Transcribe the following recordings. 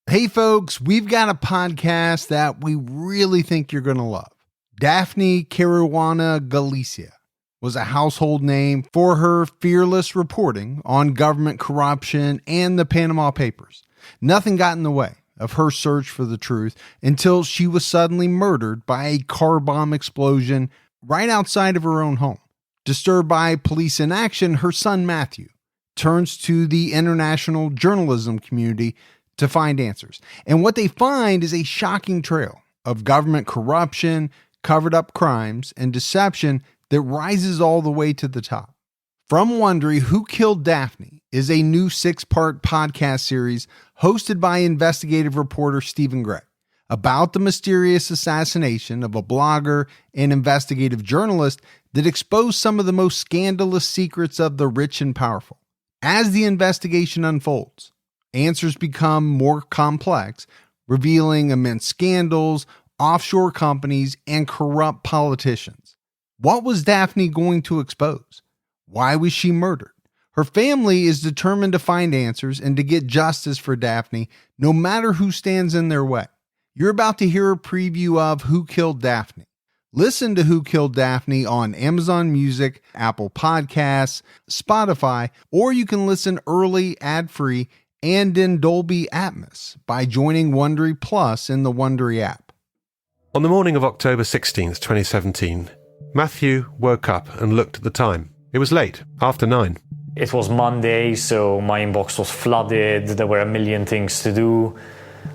Hey folks, we've got a podcast that we really think you're going to love. Daphne Caruana Galizia was a household name for her fearless reporting on government corruption and the Panama Papers. Nothing got in the way of her search for the truth until she was suddenly murdered by a car bomb explosion right outside of her own home. Disturbed by police inaction, her son Matthew turns to the international journalism community to find answers. And what they find is a shocking trail of government corruption, covered up crimes, and deception that rises all the way to the top. From Wondery, Who Killed Daphne is a new 6-part podcast series hosted by investigative reporter Stephen Gray about the mysterious assassination of a blogger and investigative journalist that exposed some of the most scandalous secrets of the rich and powerful. As the investigation unfolds, answers become more complex, revealing immense scandals, offshore companies, and corrupt politicians. What was Daphne going to expose? Why was she murdered? Her family is determined to find answers and to get justice for Daphne, no matter who stands in their way. You're about to hear a preview of Who Killed Daphne. Listen to Who Killed Daphne on Amazon Music, Apple Podcasts, Spotify, or you can listen early, ad-free, and in Dolby Atmos by joining Wondery Plus in the Wondery app. On the morning of October 16th, 2017, Matthew woke up and looked at the time. It was late, after 9. It was Monday, so my inbox was flooded. There were a million things to do.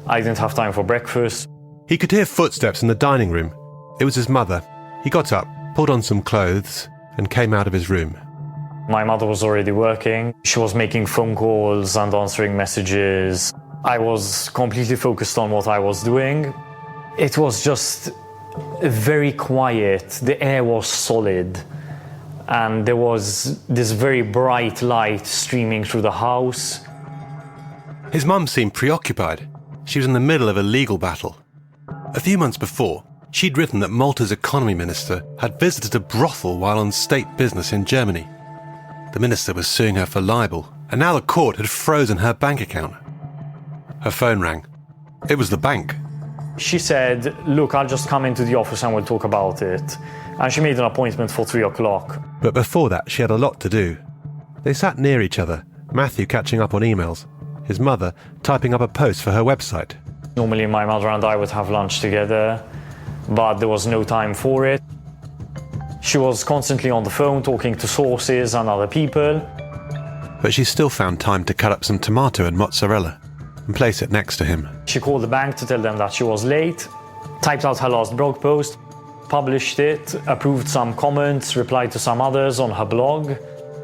I didn't have time for breakfast. He could hear footsteps in the dining room. It was his mother. He got up, pulled on some clothes, and came out of his room. My mother was already working. She was making phone calls and answering messages. I was completely focused on what I was doing. It was just very quiet. The air was solid. And there was this very bright light streaming through the house. His mum seemed preoccupied. She was in the middle of a legal battle. A few months before, she'd written that Malta's economy minister had visited a brothel while on state business in Germany. The minister was suing her for libel, and now the court had frozen her bank account. Her phone rang. It was the bank. She said, "Look, I'll just come into the office and we'll talk about it." And she made an appointment for 3 o'clock. But before that, she had a lot to do. They sat near each other, Matthew catching up on emails, his mother typing up a post for her website. Normally my mother and I would have lunch together, but there was no time for it. She was constantly on the phone talking to sources and other people. But she still found time to cut up some tomato and mozzarella and place it next to him. She called the bank to tell them that she was late, typed out her last blog post, published it, approved some comments, replied to some others on her blog.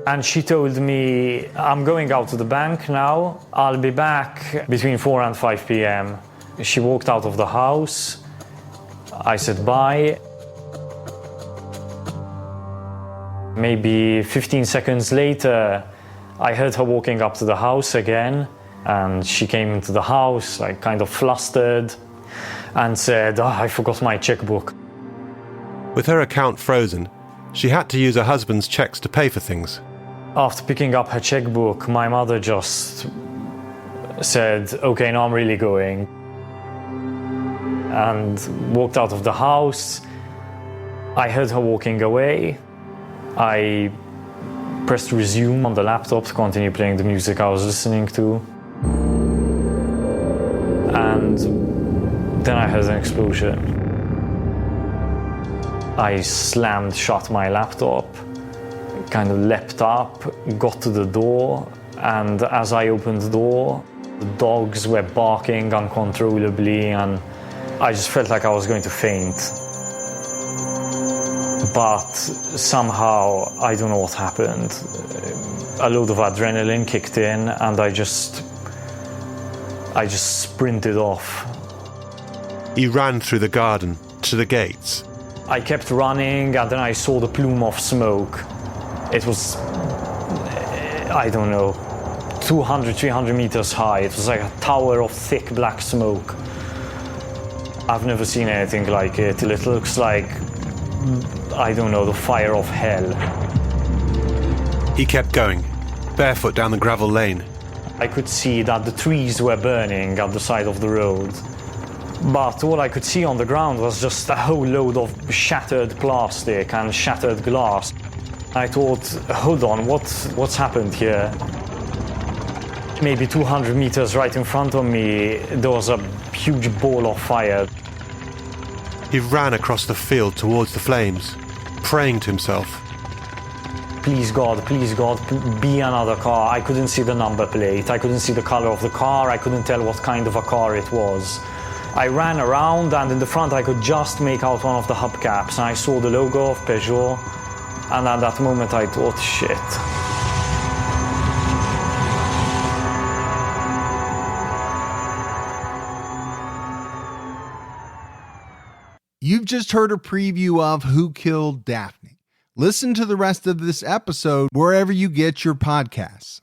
And she told me, "I'm going out to the bank now. I'll be back between 4 and 5 p.m. She walked out of the house. I said bye. Maybe 15 seconds later, I heard her walking up to the house again, and she came into the house, like kind of flustered, and said, I forgot my checkbook. With her account frozen, she had to use her husband's checks to pay for things. After picking up her checkbook, my mother just said, "Okay, now I'm really going," and walked out of the house. I heard her walking away. I pressed resume on the laptop to continue playing the music I was listening to. And then I heard an explosion. I slammed shut my laptop, kind of leapt up, got to the door, and as I opened the door, the dogs were barking uncontrollably, and I just felt like I was going to faint. But somehow, I don't know what happened. A load of adrenaline kicked in, and I just sprinted off. He ran through the garden to the gates. I kept running, and then I saw the plume of smoke. It was, I don't know, 200, 300 meters high. It was like a tower of thick black smoke. I've never seen anything like it. It looks like, I don't know, the fire of hell. He kept going, barefoot down the gravel lane. I could see that the trees were burning at the side of the road. But all I could see on the ground was just a whole load of shattered plastic and shattered glass. I thought, hold on, what's happened here? Maybe 200 meters right in front of me, there was a huge ball of fire. He ran across the field towards the flames, praying to himself. Please God, be another car. I couldn't see the number plate, I couldn't see the color of the car, I couldn't tell what kind of a car it was. I ran around, and in the front I could just make out one of the hubcaps, and I saw the logo of Peugeot, and at that moment I thought, shit. You've just heard a preview of Who Killed Daphne. Listen to the rest of this episode wherever you get your podcasts.